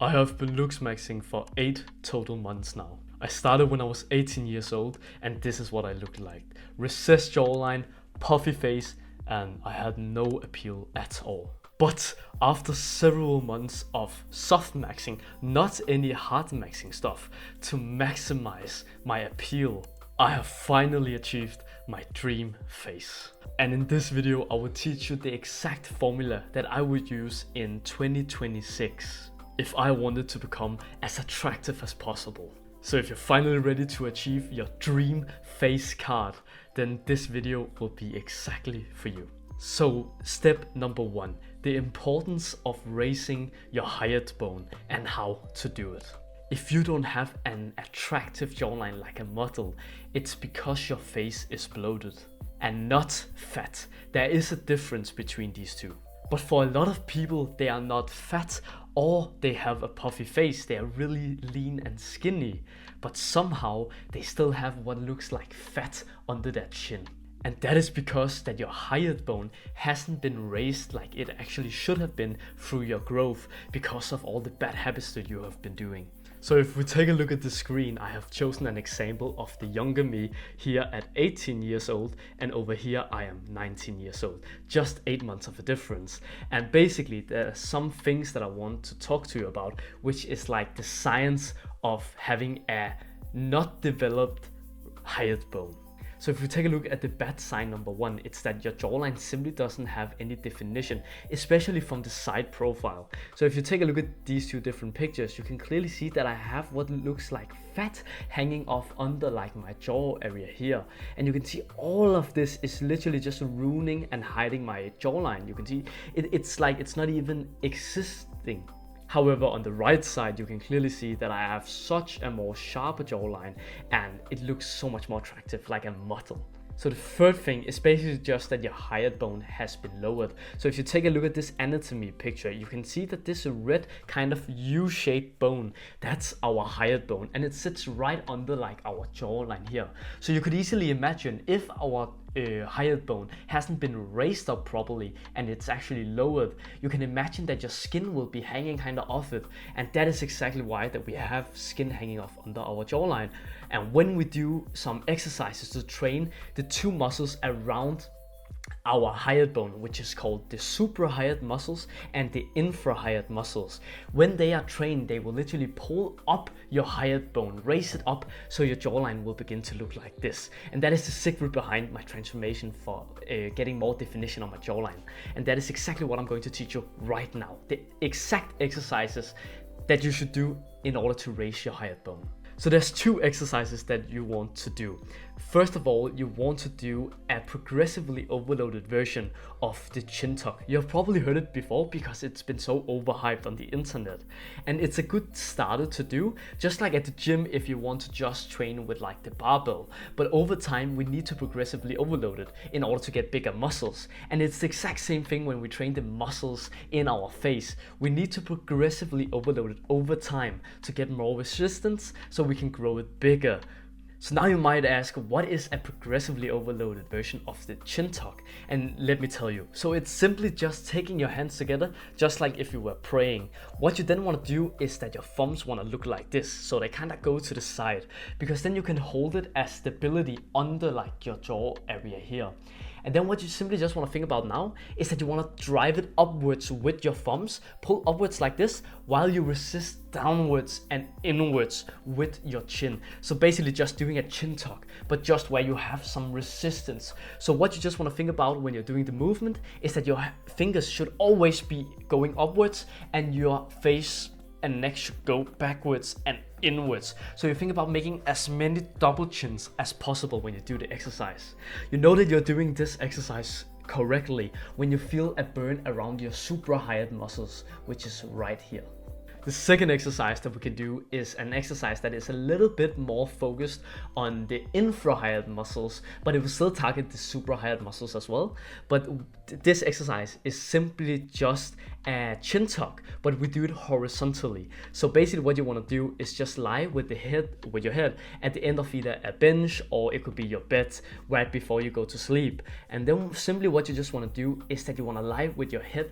I have been looks maxing for 8 total months now. I started when I was 18 years old and this is what I looked like. Recessed jawline, puffy face, and I had no appeal at all. But after several months of soft maxing, not any hard maxing stuff, to maximize my appeal, I have finally achieved my dream face. And in this video I will teach you the exact formula that I would use in 2026 if I wanted to become as attractive as possible. So if you're finally ready to achieve your dream face card, then this video will be exactly for you. So step number 1, the importance of raising your hyoid bone and how to do it. If you don't have an attractive jawline like a model, it's because your face is bloated and not fat. There is a difference between these two. But for a lot of people, they are not fat or they have a puffy face. They are really lean and skinny, but somehow they still have what looks like fat under their chin. And that is because that your hyoid bone hasn't been raised like it actually should have been through your growth because of all the bad habits that you have been doing. So if we take a look at the screen, I have chosen an example of the younger me here at 18 years old, and over here I am 19 years old. Just 8 months of a difference. And basically there are some things that I want to talk to you about, which is like the science of having a not developed hyoid bone. So if we take a look at the bad sign number 1, it's that your jawline simply doesn't have any definition, especially from the side profile. So if you take a look at these two different pictures, you can clearly see that I have what looks like fat hanging off under like my jaw area here. And you can see all of this is literally just ruining and hiding my jawline. You can see it's like it's not even existing. However, on the right side, you can clearly see that I have such a more sharper jawline and it looks so much more attractive, like a model. So the third thing is basically just that your hyoid bone has been lowered. So if you take a look at this anatomy picture, you can see that this red kind of U-shaped bone, that's our hyoid bone, and it sits right under like our jawline here. So you could easily imagine if our hyoid bone hasn't been raised up properly and it's actually lowered, you can imagine that your skin will be hanging kind of off it, and that is exactly why that we have skin hanging off under our jawline. And when we do some exercises to train the two muscles around our hyoid bone, which is called the suprahyoid muscles and the infrahyoid muscles, when they are trained, they will literally pull up your hyoid bone, raise it up, so your jawline will begin to look like this. And that is the secret behind my transformation for getting more definition on my jawline. And that is exactly what I'm going to teach you right now. The exact exercises that you should do in order to raise your hyoid bone. So there's 2 exercises that you want to do. First of all, you want to do a progressively overloaded version of the chin tuck. You've probably heard it before because it's been so overhyped on the internet. And it's a good starter to do, just like at the gym if you want to just train with like the barbell. But over time, we need to progressively overload it in order to get bigger muscles. And it's the exact same thing when we train the muscles in our face. We need to progressively overload it over time to get more resistance so we can grow it bigger. So now you might ask, what is a progressively overloaded version of the chin tuck? And let me tell you. So it's simply just taking your hands together, just like if you were praying. What you then want to do is that your thumbs want to look like this, so they kind of go to the side, because then you can hold it as stability under like your jaw area here. And then what you simply just want to think about now is that you want to drive it upwards with your thumbs, pull upwards like this, while you resist downwards and inwards with your chin. So basically just doing a chin tuck, but just where you have some resistance. So what you just want to think about when you're doing the movement is that your fingers should always be going upwards and your face and neck should go backwards and inwards. So you think about making as many double chins as possible when you do the exercise. You know that you're doing this exercise correctly when you feel a burn around your suprahyoid muscles, which is right here. The second exercise that we can do is an exercise that is a little bit more focused on the infrahyoid muscles, but it will still target the suprahyoid muscles as well. But this exercise is simply just a chin tuck, but we do it horizontally. So basically what you want to do is just lie with your head at the end of either a bench, or it could be your bed right before you go to sleep. And then simply what you just want to do is that you want to lie with your head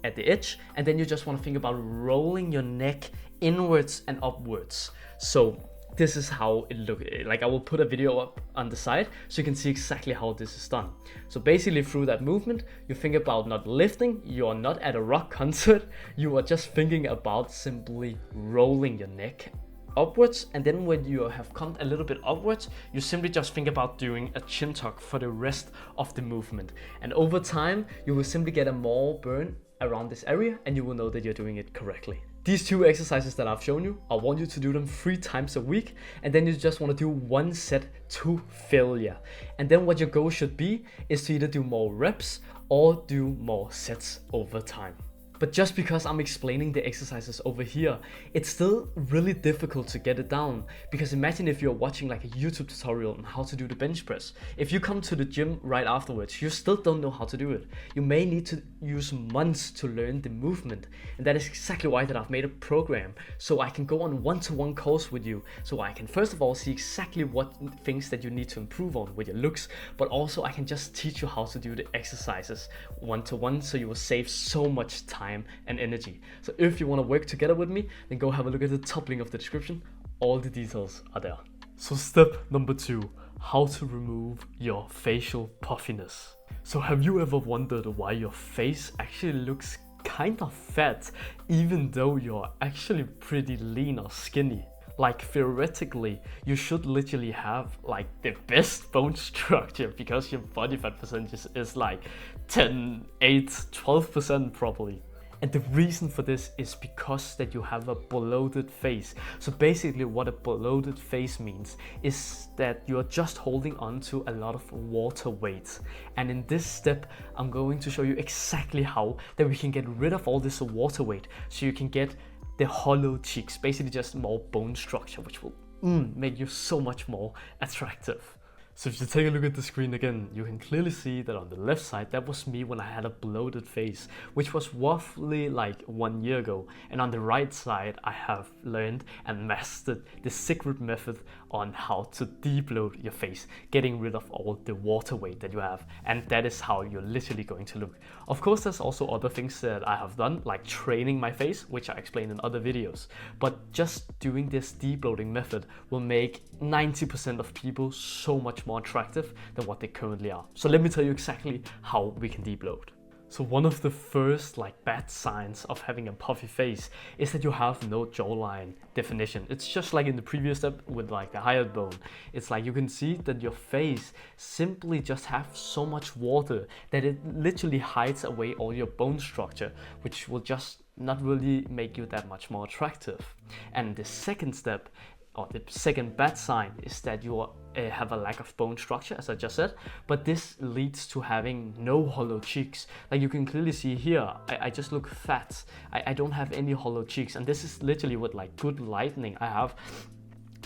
at the edge, and then you just want to think about rolling your neck inwards and upwards. So this is how it looks like. I will put a video up on the side so you can see exactly how this is done. So basically through that movement, you think about not lifting, you are not at a rock concert, you are just thinking about simply rolling your neck upwards, and then when you have come a little bit upwards, you simply just think about doing a chin tuck for the rest of the movement. And over time, you will simply get a more burn around this area, and you will know that you're doing it correctly. These two exercises that I've shown you, I want you to do them 3 times a week, and then you just want to do 1 set to failure. And then what your goal should be is to either do more reps or do more sets over time. But just because I'm explaining the exercises over here, it's still really difficult to get it down. Because imagine if you're watching like a YouTube tutorial on how to do the bench press. If you come to the gym right afterwards, you still don't know how to do it. You may need to use months to learn the movement. And that is exactly why that I've made a program. So I can go on one-to-one calls with you. So I can first of all see exactly what things that you need to improve on with your looks. But also I can just teach you how to do the exercises one-to-one, so you will save so much time and energy. So if you want to work together with me, then go have a look at the top link of the description. All the details are there. So step number 2, how to remove your facial puffiness. So have you ever wondered why your face actually looks kind of fat even though you're actually pretty lean or skinny? Like theoretically, you should literally have like the best bone structure because your body fat percentage is like 10, 8, 12% probably. And the reason for this is because that you have a bloated face. So basically what a bloated face means is that you're just holding on to a lot of water weight. And in this step, I'm going to show you exactly how that we can get rid of all this water weight so you can get the hollow cheeks, basically just more bone structure, which will make you so much more attractive. So if you take a look at the screen again, you can clearly see that on the left side, that was me when I had a bloated face, which was roughly like 1 year ago. And on the right side, I have learned and mastered the secret method on how to debloat your face, getting rid of all the water weight that you have. And that is how you're literally going to look. Of course, there's also other things that I have done, like training my face, which I explained in other videos. But just doing this debloating method will make 90% of people so much more attractive than what they currently are. So let me tell you exactly how we can debloat. So one of the first bad signs of having a puffy face is that you have no jawline definition. It's just like in the previous step with the hyoid bone. It's like you can see that your face simply just have so much water that it literally hides away all your bone structure, which will just not really make you that much more attractive. And the second step, or the second bad sign, is that you have a lack of bone structure, as I just said, but this leads to having no hollow cheeks. Like you can clearly see here, I just look fat. I don't have any hollow cheeks, and this is literally with good lightening. I have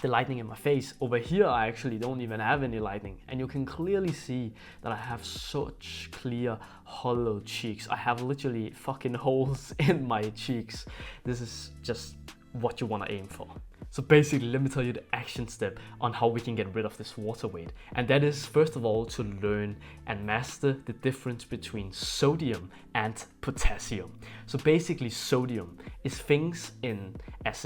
the lightening in my face. Over here, I actually don't even have any lightening, and you can clearly see that I have such clear hollow cheeks. I have literally fucking holes in my cheeks. This is just what you want to aim for. So basically, let me tell you the action step on how we can get rid of this water weight. And that is, first of all, to learn and master the difference between sodium and potassium. So basically, sodium is things it's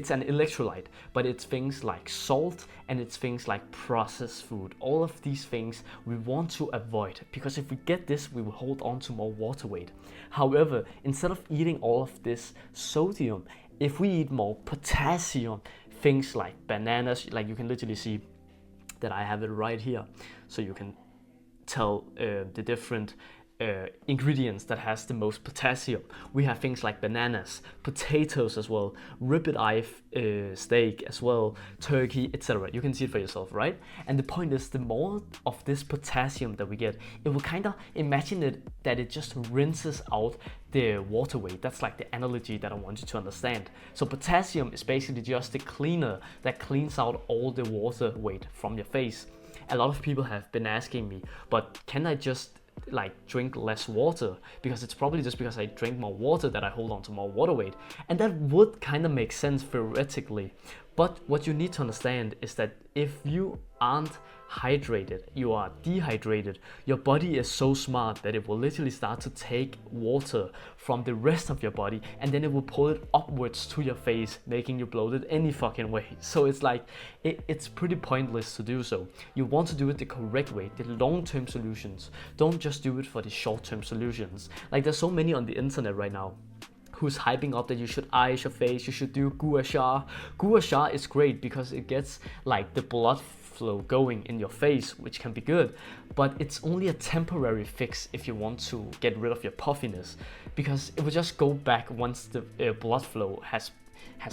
an electrolyte, but it's things like salt and it's things like processed food. All of these things we want to avoid, because if we get this, we will hold on to more water weight. However, instead of eating all of this sodium, if we eat more potassium, things like bananas, like you can literally see that I have it right here, so you can tell the different ingredients that has the most potassium. We have things like bananas, potatoes as well, ribeye steak as well, turkey, etc. You can see it for yourself, right? And the point is, the more of this potassium that we get, it will kind of imagine it that it just rinses out the water weight. That's like the analogy that I want you to understand. So potassium is basically just the cleaner that cleans out all the water weight from your face. A lot of people have been asking me, but can I just drink less water? Because it's probably just because I drink more water that I hold on to more water weight. And that would kind of make sense theoretically. But what you need to understand is that if you aren't hydrated, you are dehydrated, your body is so smart that it will literally start to take water from the rest of your body and then it will pull it upwards to your face, making you bloated any fucking way. So it's like, it's pretty pointless to do so. You want to do it the correct way, the long-term solutions. Don't just do it for the short-term solutions. Like there's so many on the internet right now who's hyping up that you should ice your face, you should do gua sha. Gua sha is great because it gets like the blood flow going in your face, which can be good, but it's only a temporary fix if you want to get rid of your puffiness, because it will just go back once the blood flow has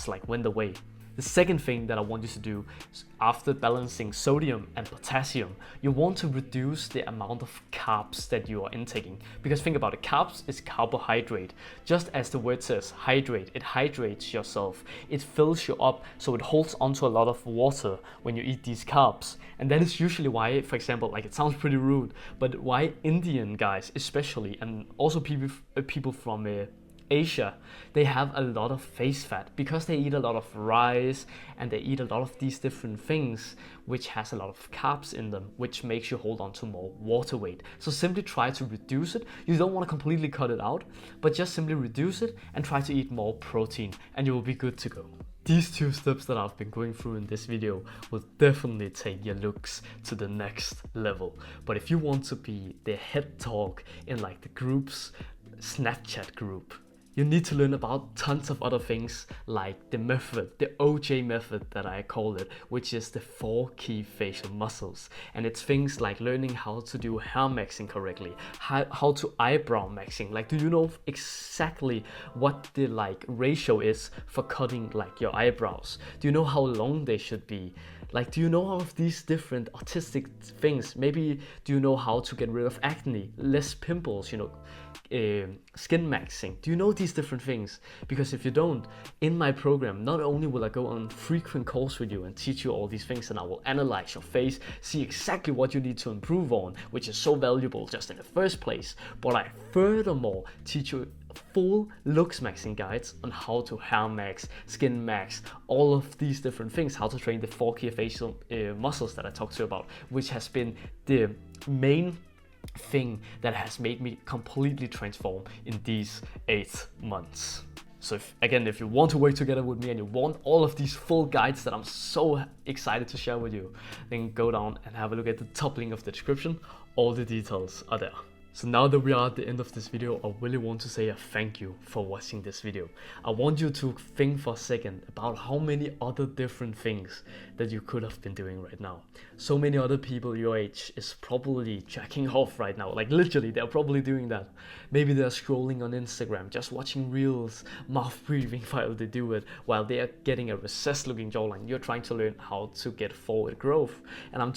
like went away. The second thing that I want you to do is, after balancing sodium and potassium, you want to reduce the amount of carbs that you are intaking. Because think about it, carbs is carbohydrate. Just as the word says, hydrate, it hydrates yourself. It fills you up, so it holds onto a lot of water when you eat these carbs. And that is usually why, for example, like it sounds pretty rude, but why Indian guys especially, and also people from Asia, they have a lot of face fat because they eat a lot of rice and they eat a lot of these different things which has a lot of carbs in them, which makes you hold on to more water weight. So simply try to reduce it. You don't want to completely cut it out, but just simply reduce it and try to eat more protein and you will be good to go. These 2 steps that I've been going through in this video will definitely take your looks to the next level. But if you want to be the head talk in like the group's Snapchat group, you need to learn about tons of other things like the method, the OJ method that I call it, which is the 4 key facial muscles. And it's things like learning how to do hair maxing correctly, how to eyebrow maxing. Like, do you know exactly what the like ratio is for cutting like your eyebrows? Do you know how long they should be? Like, do you know all of these different artistic things? Maybe do you know how to get rid of acne, less pimples, you know, skin maxing? Do you know these different things? Because if you don't, in my program, not only will I go on frequent calls with you and teach you all these things, and I will analyze your face, see exactly what you need to improve on, which is so valuable just in the first place, but I furthermore teach you full looks maxing guides on how to hair max, skin max, all of these different things, how to train the 4 key facial muscles that I talked to you about, which has been the main thing that has made me completely transform in these 8 months. So if you want to work together with me and you want all of these full guides that I'm so excited to share with you, then go down and have a look at the top link of the description. All the details are there. So now that we are at the end of this video, I really want to say a thank you for watching this video. I want you to think for a second about how many other different things that you could have been doing right now. So many other people your age is probably jacking off right now. Like literally, they're probably doing that. Maybe they're scrolling on Instagram, just watching reels, mouth breathing while they do it, while they are getting a recessed looking jawline. You're trying to learn how to get forward growth. And I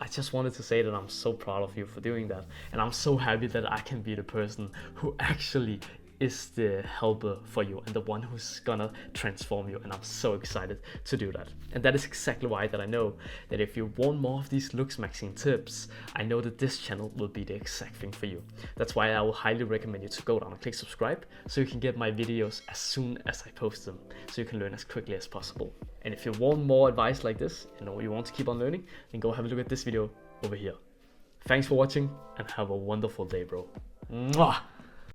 just wanted to say that I'm so proud of you for doing that, and I'm so happy that I can be the person who actually is the helper for you and the one who's gonna transform you, and I'm so excited to do that. And that is exactly why that I know that if you want more of these looks maxing tips, I know that this channel will be the exact thing for you. That's why I will highly recommend you to go down and click subscribe so you can get my videos as soon as I post them, so you can learn as quickly as possible. And if you want more advice like this and you want to keep on learning, then go have a look at this video over here. Thanks for watching and have a wonderful day, bro. Mwah!